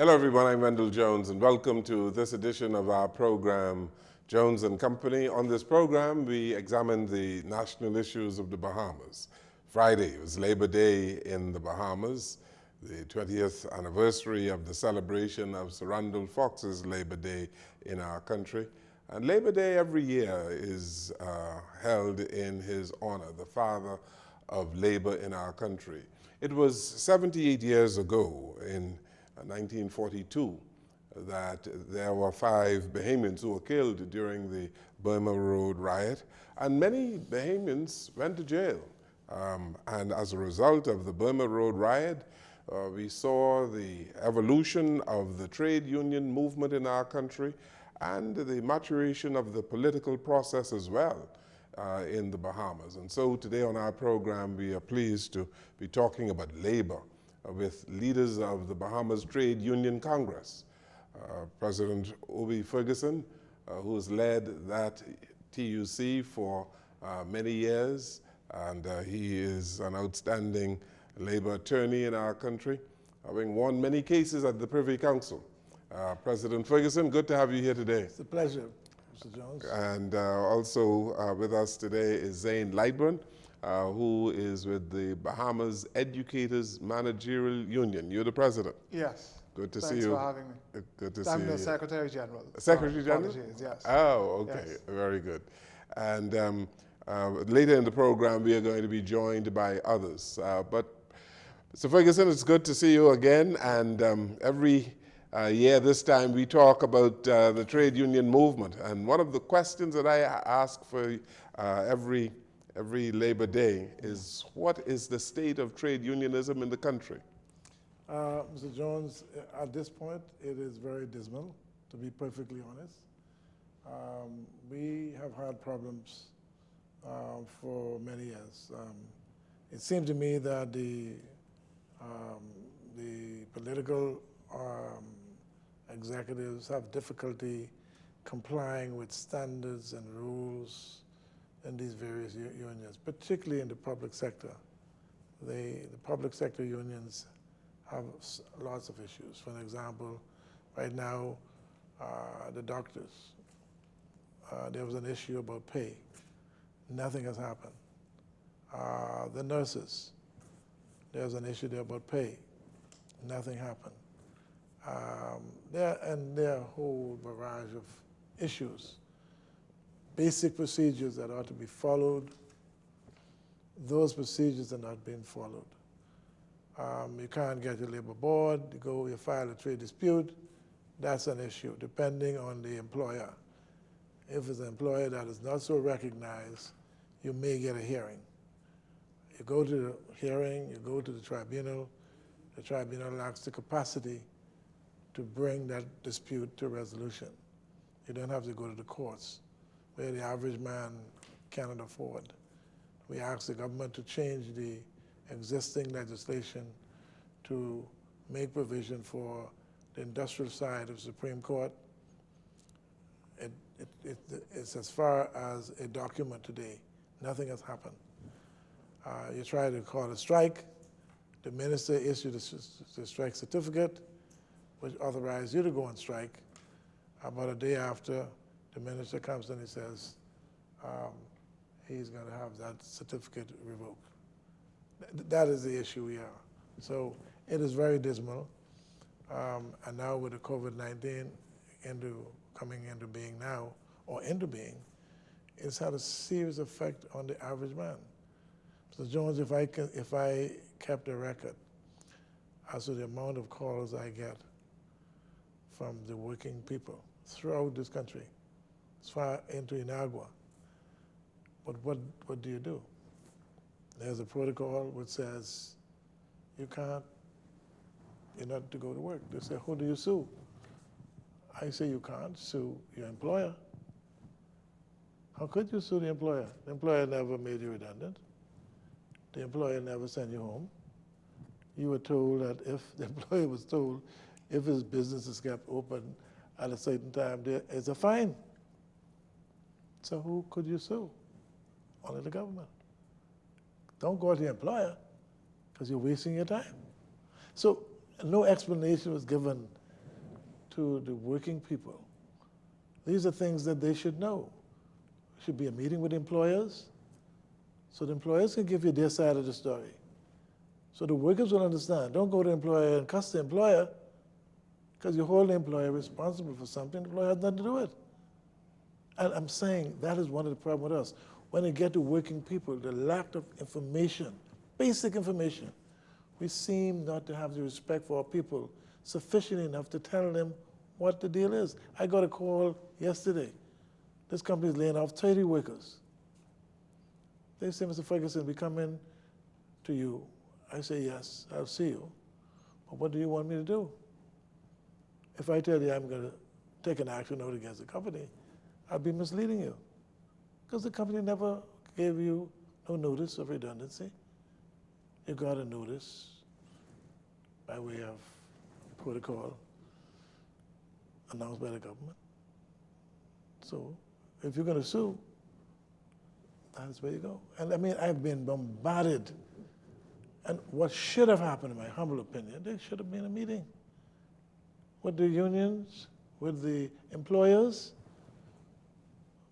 Hello everyone, I'm Wendell Jones and welcome to this edition of our program, Jones and Company. On this program, we examine the national issues of the Bahamas. Friday was Labor Day in the Bahamas, the 20th anniversary of the celebration of Sir Randall Fox's Labor Day in our country. And Labor Day every year is held in his honor, the father of labor in our country. It was 78 years ago in 1942 that there were 5 Bahamians who were killed during the Burma Road riot, and many Bahamians went to jail. And as a result of the Burma Road riot, we saw the evolution of the trade union movement in our country and the maturation of the political process as well in the Bahamas. And so today on our program, we are pleased to be talking about labor with leaders of the Bahamas Trade Union Congress. President Obie Ferguson, who has led that TUC for many years, and he is an outstanding labor attorney in our country, having won many cases at the Privy Council. President Ferguson, good to have you here today. It's a pleasure, Mr. Jones. And also with us today is Zane, Lightbourne, who is with the Bahamas Educators Managerial Union. You're the president. Yes. Good to see Thanks you. for having me. Good to see you. I'm the Secretary General. Secretary General? Apologies, yes. Oh, okay. Yes. Very good. And later in the program, we are going to be joined by others. But Mr. Ferguson, it's good to see you again. And every year this time, we talk about the trade union movement. And one of the questions that I ask for every Labor Day is, what is the state of trade unionism in the country? Mr. Jones, at this point, it is very dismal, to be perfectly honest. We have had problems for many years. It seems to me that the political executives have difficulty complying with standards and rules in these various unions, particularly in the public sector. The public sector unions have lots of issues. For example, right now, the doctors, there was an issue about pay. Nothing has happened. The nurses, there's an issue there about pay. Nothing happened. There are a whole barrage of issues, basic procedures that ought to be followed. Those procedures are not being followed. You can't get your labor board, you file a trade dispute, that's an issue, depending on the employer. If it's an employer that is not so recognized, you may get a hearing. You go to the hearing, you go to the tribunal lacks the capacity to bring that dispute to resolution. You don't have to go to the courts, where the average man cannot afford. We ask the government to change the existing legislation to make provision for the industrial side of the Supreme Court. It's as far as a document today. Nothing has happened. You try to call a strike. The minister issued the strike certificate, which authorized you to go on strike. About a day after, the minister comes and he says he's going to have that certificate revoked. That is the issue we are. So it is very dismal. And now with the COVID-19 coming into being now, or into being, it's had a serious effect on the average man. Mr. Jones, if I kept a record as to the amount of calls I get from the working people throughout this country, as far into Inagua, but what do you do? There's a protocol which says you're not to go to work. They say, who do you sue? I say you can't sue your employer. How could you sue the employer? The employer never made you redundant. The employer never sent you home. You were told that the employer was told if his business is kept open at a certain time, there is a fine. So who could you sue? Only the government. Don't go to the employer, because you're wasting your time. So no explanation was given to the working people. These are things that they should know. Should be a meeting with employers, so the employers can give you their side of the story. So the workers will understand. Don't go to the employer and cuss the employer, because you hold the employer responsible for something the employer has nothing to do with. And I'm saying that is one of the problems with us. When it get to working people, the lack of information, basic information, we seem not to have the respect for our people sufficient enough to tell them what the deal is. I got a call yesterday. This company is laying off 30 workers. They say, Mr. Ferguson, we come in to you. I say, yes, I'll see you. But what do you want me to do? If I tell you I'm going to take an action note against the company, I'll be misleading you. Because the company never gave you no notice of redundancy. You got a notice by way of protocol announced by the government. So if you're going to sue, that's where you go. And I mean, I've been bombarded. And what should have happened, in my humble opinion, there should have been a meeting with the unions, with the employers,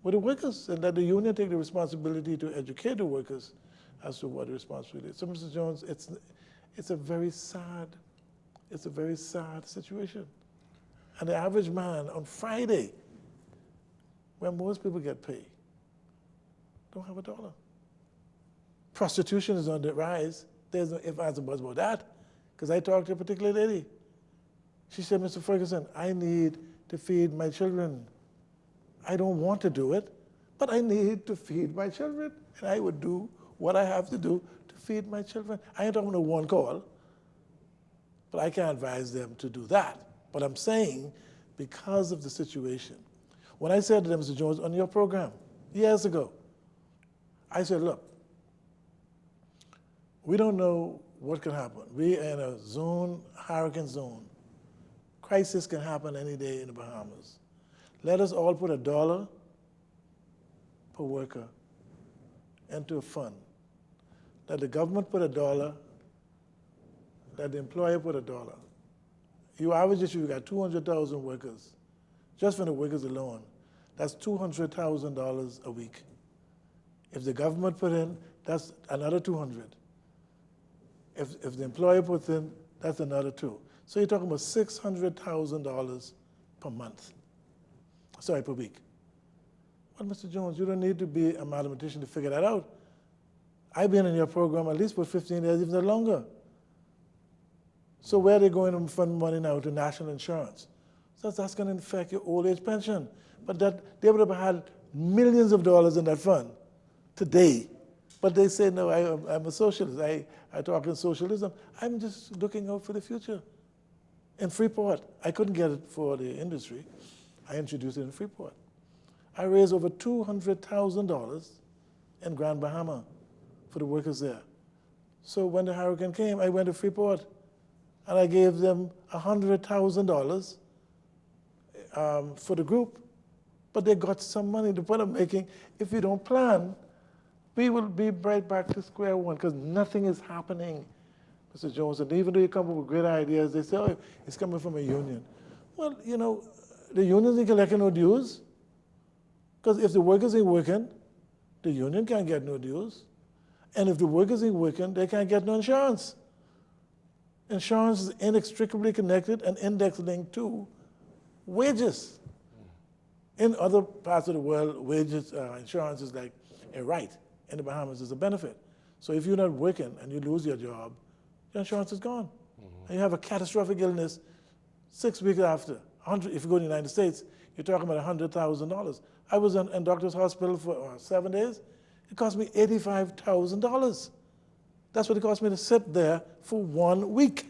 with the workers, and let the union take the responsibility to educate the workers as to what the responsibility is. So, Mr. Jones, it's a very sad situation. And the average man on Friday, when most people get paid, don't have a dollar. Prostitution is on the rise. There's no ifs, ands, or buts about that. Because I talked to a particular lady. She said, Mr. Ferguson, I need to feed my children. I don't want to do it, but I need to feed my children. And I would do what I have to do to feed my children. I ain't talking about one call, but I can't advise them to do that. But I'm saying, because of the situation, when I said to them, Mr. Jones, on your program, years ago, I said, look, we don't know what can happen. We are in a zone, hurricane zone. Crisis can happen any day in the Bahamas. Let us all put $1 per worker into a fund. Let the government put $1, let the employer put $1. You average issue, you got 200,000 workers. Just from the workers alone, that's $200,000 a week. If the government put in, that's another 200. If the employer puts in, that's another 2. So you're talking about $600,000 per month. Sorry, per week. Well, Mr. Jones, you don't need to be a mathematician to figure that out. I've been in your program at least for 15 years, if not longer. So where are they going to fund money now to national insurance? So that's going to affect your old age pension. But that they would have had millions of dollars in that fund today. But they say, no, I'm a socialist. I talk in socialism. I'm just looking out for the future. In Freeport, I couldn't get it for the industry. I introduced it in Freeport. I raised over $200,000 in Grand Bahama for the workers there. So when the hurricane came, I went to Freeport and I gave them $100,000 for the group. But they got some money. The point I'm making, if you don't plan, we will be right back to square one because nothing is happening, Mr. Jones. And even though you come up with great ideas, they say, oh, it's coming from a union. Well, you know, the unions ain't collecting no dues. Because if the workers ain't working, the union can't get no dues. And if the workers ain't working, they can't get no insurance. Insurance is inextricably connected and index linked to wages. In other parts of the world, wages, insurance is like a right. In the Bahamas, is a benefit. So if you're not working and you lose your job, your insurance is gone. And you have a catastrophic illness 6 weeks after. If you go to the United States, you're talking about $100,000. I was in doctor's hospital for 7 days. It cost me $85,000. That's what it cost me to sit there for 1 week.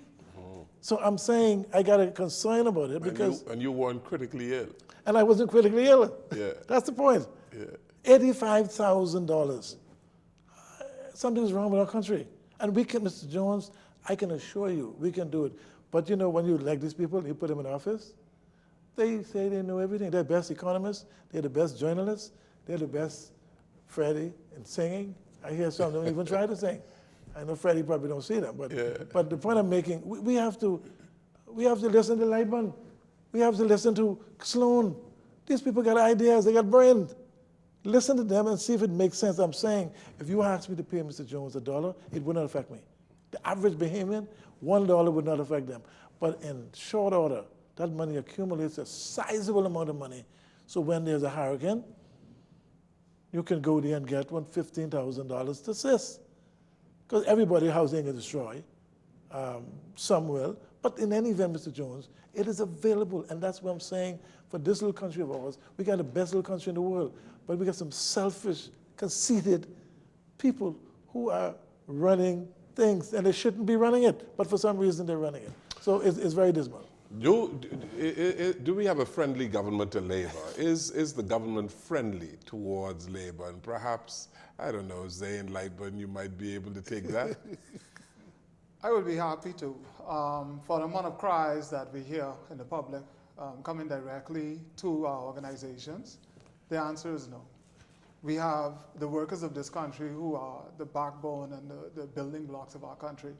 So I'm saying I got a concern about it because... And you weren't critically ill. And I wasn't critically ill. Yeah. That's the point. Yeah. $85,000. Something's wrong with our country. And we can, Mr. Jones, I can assure you, we can do it. But you know, when you elect these people, you put them in office, they say they know everything. They're the best economists, they're the best journalists, they're the best Freddie in singing. I hear some of them even try to sing. I know Freddie probably don't see them, but, yeah. But the point I'm making, we have to listen to Lightbourne. We have to listen to Sloan. These people got ideas, they got brains. Listen to them and see if it makes sense. I'm saying, if you asked me to pay Mr. Jones $1, it would not affect me. The average Bahamian, $1 would not affect them. But in short order, that money accumulates a sizable amount of money. So when there's a hurricane, you can go there and get $15,000 to assist. Because everybody's housing is destroyed. Some will. But in any event, Mr. Jones, it is available. And that's what I'm saying. For this little country of ours, we got the best little country in the world. But we got some selfish, conceited people who are running things. And they shouldn't be running it. But for some reason, they're running it. So it's very dismal. Do we have a friendly government to Labour? Is the government friendly towards Labour? And perhaps, I don't know, Zane, Lightbourne, you might be able to take that. I would be happy to. For the amount of cries that we hear in the public coming directly to our organizations, the answer is no. We have the workers of this country who are the backbone and the building blocks of our country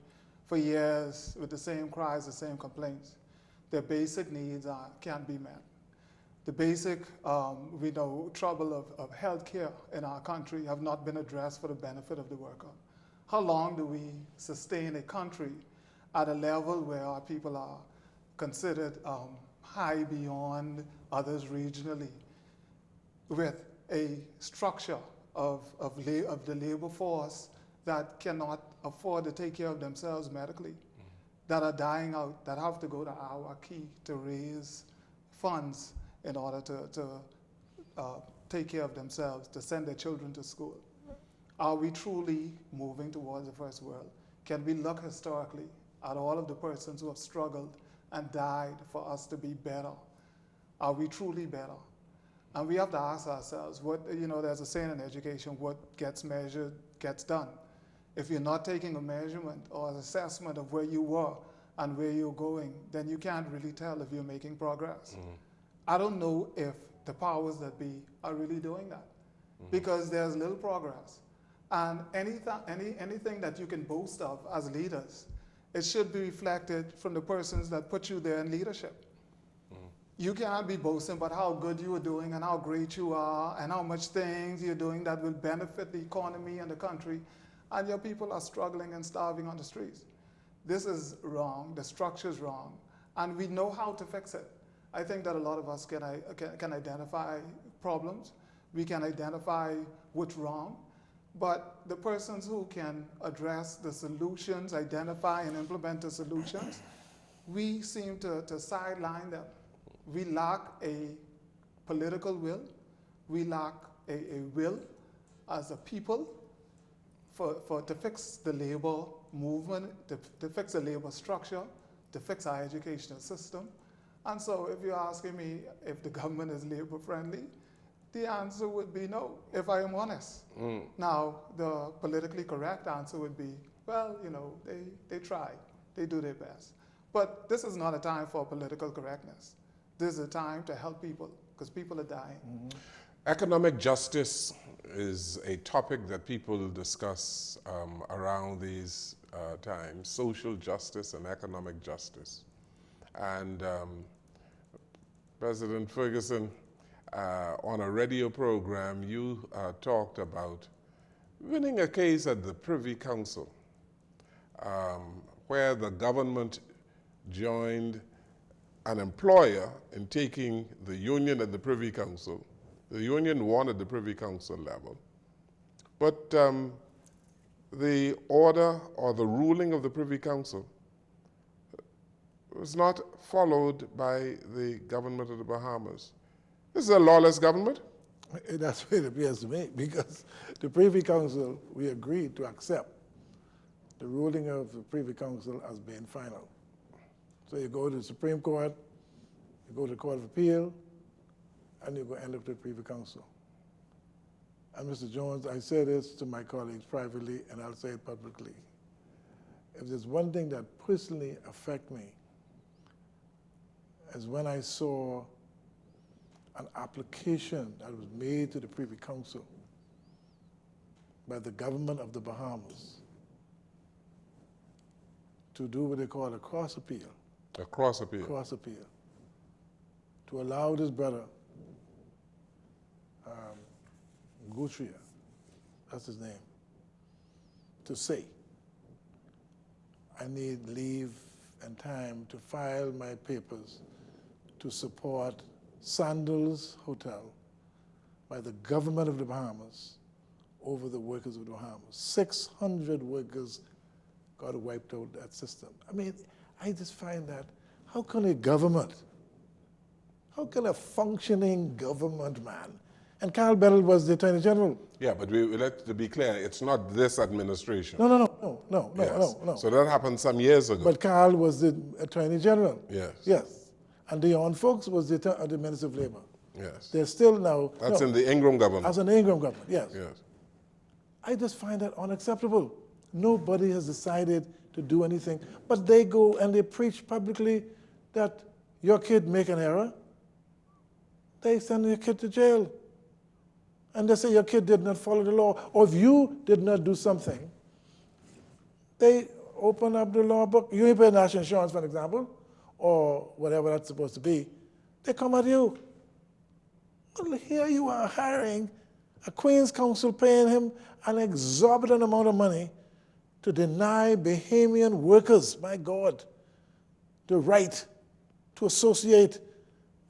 for years with the same cries, the same complaints. Their basic needs can't be met. The basic, we know, trouble of health care in our country have not been addressed for the benefit of the worker. How long do we sustain a country at a level where our people are considered high beyond others regionally with a structure of the labor force that cannot afford to take care of themselves medically, that are dying out, that have to go to our key to raise funds in order to take care of themselves, to send their children to school? Are we truly moving towards the first world? Can we look historically at all of the persons who have struggled and died for us to be better? Are we truly better? And we have to ask ourselves, there's a saying in education, what gets measured gets done. If you're not taking a measurement or an assessment of where you were and where you're going, then you can't really tell if you're making progress. Mm-hmm. I don't know if the powers that be are really doing that, because there's little progress. And anything that you can boast of as leaders, it should be reflected from the persons that put you there in leadership. You can't be boasting about how good you are doing and how great you are and how much things you're doing that will benefit the economy and the country, and your people are struggling and starving on the streets. This is wrong, the structure is wrong, and we know how to fix it. I think that a lot of us can identify problems, we can identify what's wrong, but the persons who can address the solutions, identify and implement the solutions, we seem to sideline them. We lack a political will. We lack a will as a people to fix the labor movement, to fix the labor structure, to fix our educational system. And so if you're asking me if the government is labor friendly, the answer would be no, if I am honest. Now, the politically correct answer would be, well, they try, they do their best. But this is not a time for political correctness. This is a time to help people, because people are dying. Mm-hmm. Economic justice is a topic that people discuss around these times, social justice and economic justice. And President Ferguson, on a radio program, you talked about winning a case at the Privy Council, where the government joined an employer in taking the union at the Privy Council. The union won at the Privy Council level. But the order or the ruling of the Privy Council was not followed by the government of the Bahamas. This is a lawless government? That's what it appears to me, because the Privy Council, we agreed to accept the ruling of the Privy Council as being final. So you go to the Supreme Court, you go to the Court of Appeal, and you go end up to the Privy Council. And Mr. Jones, I say this to my colleagues privately, and I'll say it publicly. If there's one thing that personally affects me, is when I saw an application that was made to the Privy Council by the government of the Bahamas to do what they call a cross appeal. A cross appeal. Cross appeal. to allow this brother, Gutria, that's his name, to say, I need leave and time to file my papers to support Sandals Hotel by the government of the Bahamas over the workers of the Bahamas. 600 workers got wiped out that system. I mean, I just find that, how can a government, how can a functioning government, man, and Carl Bell was the Attorney General. Yeah, but let's to be clear, it's not this administration. No. So that happened some years ago. But Carl was the Attorney General. Yes. Yes. And Dion Folks was the Minister of Labor. Yes. They're still now. That's in the Ingram government. That's in the Ingram government, yes. Yes. I just find that unacceptable. Nobody has decided to do anything, but they go and they preach publicly that your kid make an error, they send your kid to jail. And they say your kid did not follow the law, or if you did not do something, they open up the law book. You ain't pay national insurance, for example, or whatever that's supposed to be. They come at you. Well, here you are hiring a Queen's Counsel, paying him an exorbitant amount of money to deny Bahamian workers, my God, the right to associate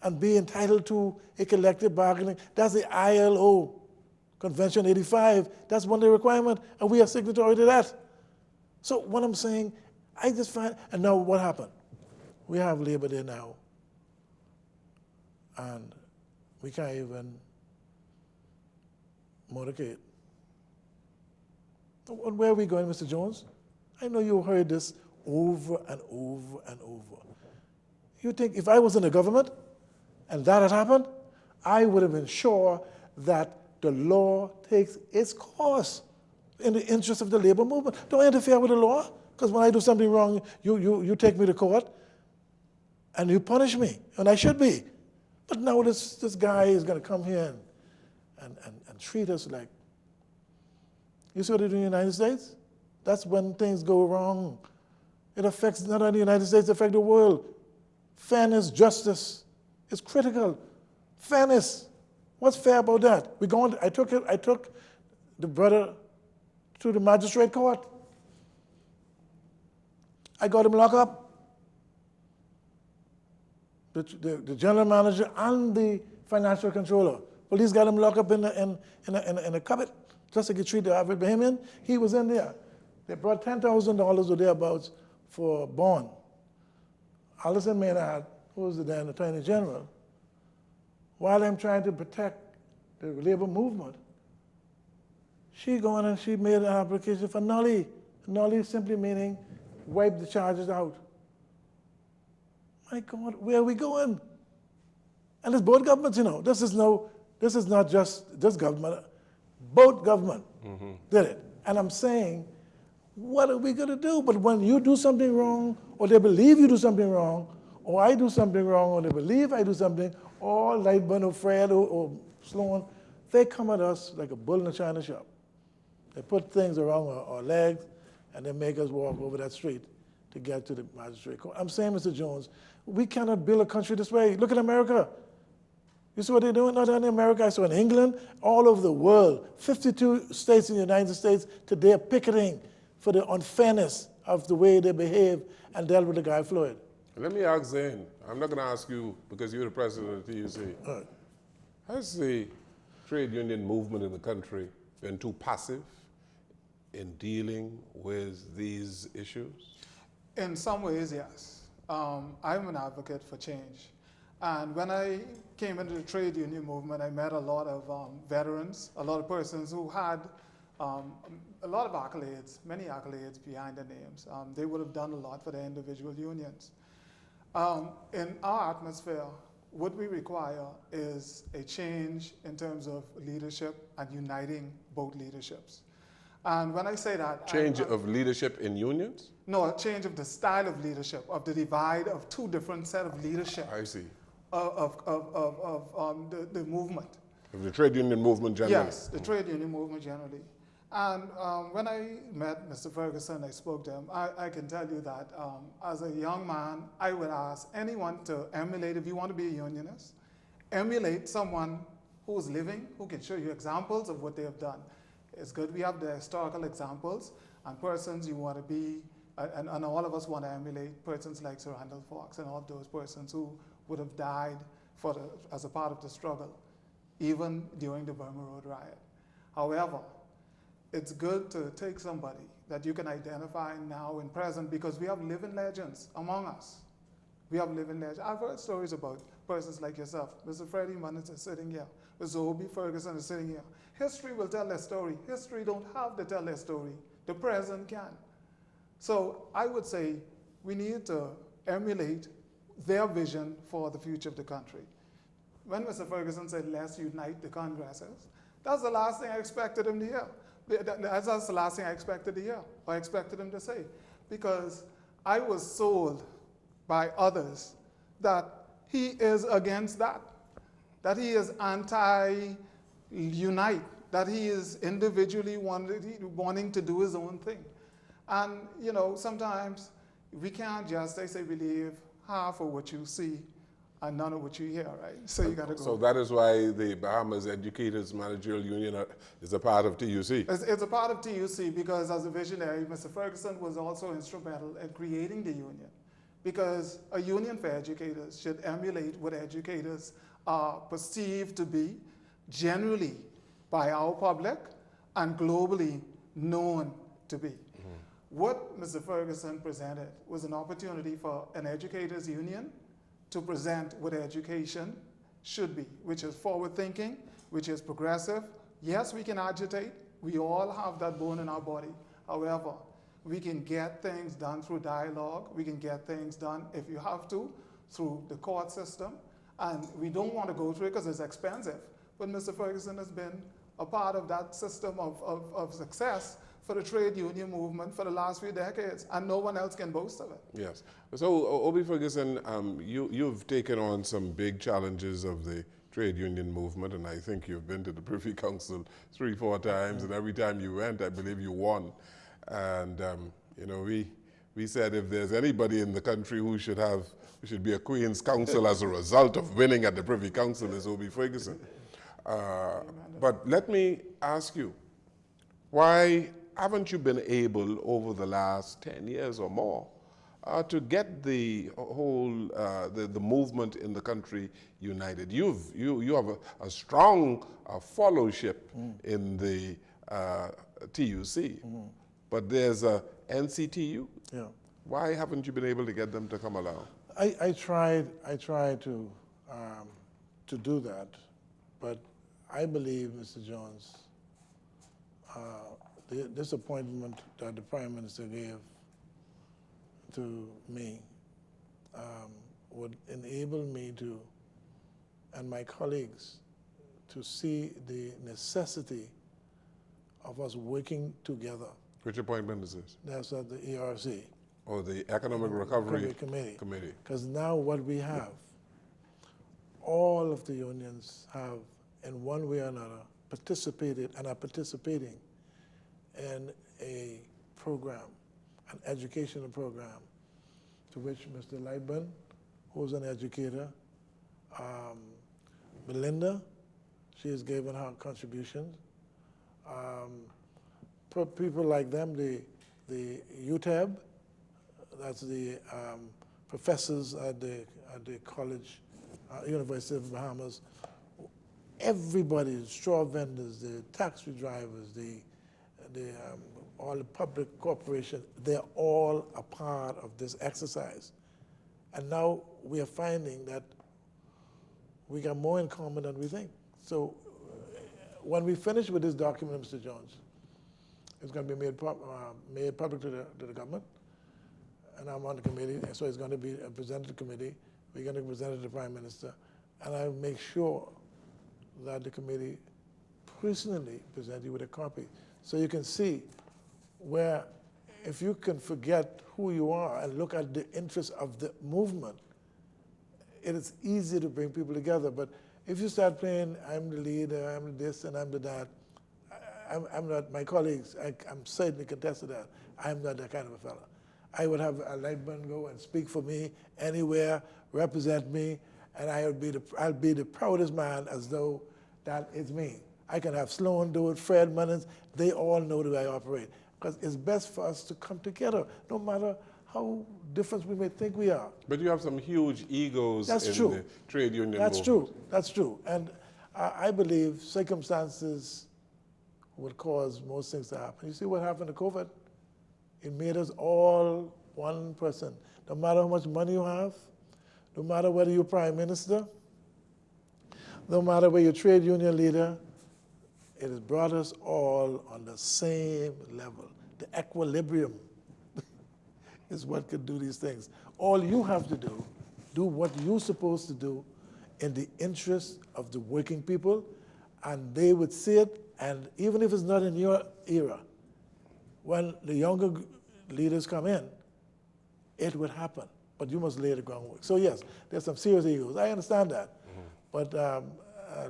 and be entitled to a collective bargaining. That's the ILO, Convention 85. That's one of the requirements, and we are signatory to that. So what I'm saying, I just find, and now what happened? We have Labor Day now, and we can't even motorcade. Where are we going, Mr. Jones? I know you heard this over and over and over. You think if I was in the government and that had happened, I would have ensured that the law takes its course in the interest of the labor movement. Don't interfere with the law, because when I do something wrong, you take me to court and you punish me, and I should be. But now this guy is going to come here and treat us like, you see what they do in the United States? That's when things go wrong. It affects not only the United States, it affects the world. Fairness, justice is critical. Fairness, what's fair about that? I took the brother to the magistrate court. I got him locked up. The general manager and the financial controller. Police got him locked up in a cupboard, just like you treat the average Bahamian. He was in there. They brought $10,000 or thereabouts for bond. Alison Maynard, who was the then Attorney General, while I'm trying to protect the labor movement, she gone and she made an application for nully. Nully simply meaning wipe the charges out. My God, where are we going? And it's both governments, you know. This is not just this government. Both government did it. And I'm saying, what are we going to do? But when you do something wrong, or they believe you do something wrong, or I do something wrong, or they believe I do something, or Lightbourne or Fred or Sloan, they come at us like a bull in a china shop. They put things around our legs, and they make us walk over that street to get to the magistrate court. I'm saying, Mr. Jones, we cannot build a country this way. Look at America. You see what they're doing? Not only in America, I saw in England, all over the world. 52 states in the United States today are picketing for the unfairness of the way they behave and dealt with the guy Floyd. Let me ask Zane. I'm not going to ask you because you're the president of the TUC. Right. Has the trade union movement in the country been too passive in dealing with these issues? In some ways, yes. I'm an advocate for change. And when I came into the trade union movement, I met a lot of veterans, a lot of persons who had a lot of accolades, many accolades behind their names. They would have done a lot for their individual unions. In our atmosphere, what we require is a change in terms of leadership and uniting both leaderships. And when I say that... Change of leadership in unions? No, a change of the style of leadership, of the divide of two different set of leadership. I see. Of the movement. Of the trade union movement generally? Yes, the trade union movement generally. And when I met Mr. Ferguson, I spoke to him, I can tell you that as a young man, I would ask anyone to emulate, if you want to be a unionist, emulate someone who's living, who can show you examples of what they have done. It's good we have the historical examples and persons you want to be, and all of us want to emulate persons like Sir Randall Fox and all of those persons who would have died as a part of the struggle, even during the Burma Road riot. However, it's good to take somebody that you can identify now and present, because we have living legends among us. We have living legends. I've heard stories about persons like yourself. Mr. Freddie Munnins is sitting here. Mr. Obie Ferguson is sitting here. History will tell their story. History don't have to tell their story. The present can. So I would say we need to emulate their vision for the future of the country. When Mr. Ferguson said, let's unite the Congresses, that's the last thing I expected him to hear. That's the last thing I expected to hear, or I expected him to say. Because I was sold by others that he is against that he is anti-unite, that he is individually wanting to do his own thing. And, you know, sometimes we can't just, they say, believe half of what you see and none of what you hear, right? So you got to go. So that is why the Bahamas Educators Managerial Union is a part of TUC. It's a part of TUC because as a visionary, Mr. Ferguson was also instrumental in creating the union. Because a union for educators should emulate what educators are perceived to be generally by our public and globally known to be. What Mr. Ferguson presented was an opportunity for an educators union to present what education should be, which is forward-thinking, which is progressive. Yes, we can agitate. We all have that bone in our body. However, we can get things done through dialogue. We can get things done, if you have to, through the court system. And we don't want to go through it because it's expensive. But Mr. Ferguson has been a part of that system of success for the trade union movement for the last few decades, and no one else can boast of it. Yes. So, Obie Ferguson, you've taken on some big challenges of the trade union movement, and I think you've been to the Privy Council 3-4 times, and every time you went, I believe you won. And you know, we said if there's anybody in the country who should be a Queen's Counsel as a result of winning at the Privy Council is Obie Ferguson. But let me ask you, why haven't you been able over the last 10 years or more to get the whole the movement in the country united? You have a strong followship in the TUC, but there's a NCTU. Yeah. Why haven't you been able to get them to come along? I tried to do that, but I believe, Mr. Jones, the disappointment that the Prime Minister gave to me would enable me to, and my colleagues, to see the necessity of us working together. Which appointment is this? That's at the ERC. Or the Economic Recovery Committee. Because now what we have, all of the unions have, in one way or another, participated and are participating in a program, an educational program, to which Mr. Lightbourne, who's an educator, Belinda, she has given her contributions. People like them, the UTEB, that's the professors at the college, University of Bahamas. Everybody, the straw vendors, the taxi drivers, all the public corporations, they're all a part of this exercise. And now we are finding that we got more in common than we think. So when we finish with this document, Mr. Jones, it's going to be made public to the government, and I'm on the committee, and so it's going to be presented to the committee. We're going to present it to the Prime Minister, and I'll make sure that the committee personally present you with a copy, so you can see where, if you can forget who you are and look at the interests of the movement, it is easy to bring people together. But if you start playing, I'm the leader, I'm this, and I'm the that, I'm not, my colleagues, I'm certainly contest to that. I'm not that kind of a fella. I would have a Lightbourne go and speak for me anywhere, represent me, and I'll be the proudest man as though that is me. I can have Sloan do it, Fred Munnins, they all know the way I operate. Because it's best for us to come together, no matter how different we may think we are. But you have some huge egos in the trade union That's movement. true. That's true. And I believe circumstances would cause most things to happen. You see what happened to COVID? It made us all one person. No matter how much money you have, no matter whether you're prime minister, no matter whether you're trade union leader, it has brought us all on the same level. The equilibrium is what could do these things. All you have to do what you're supposed to do in the interest of the working people, and they would see it, and even if it's not in your era, when the younger leaders come in, it would happen. But you must lay the groundwork. So yes, there's some serious egos. I understand that. But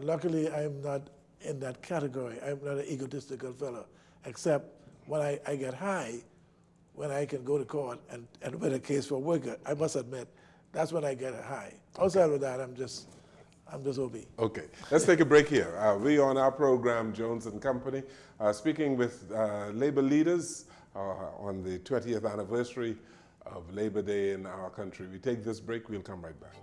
luckily, I'm not in that category. I'm not an egotistical fellow, except when I get high, when I can go to court and win a case for a worker. I must admit, that's when I get high. Outside of that, I'm just Obie. Okay, let's take a break here. We on our program, Jones and Company, speaking with labor leaders on the 20th anniversary of Labor Day in our country. We take this break, we'll come right back.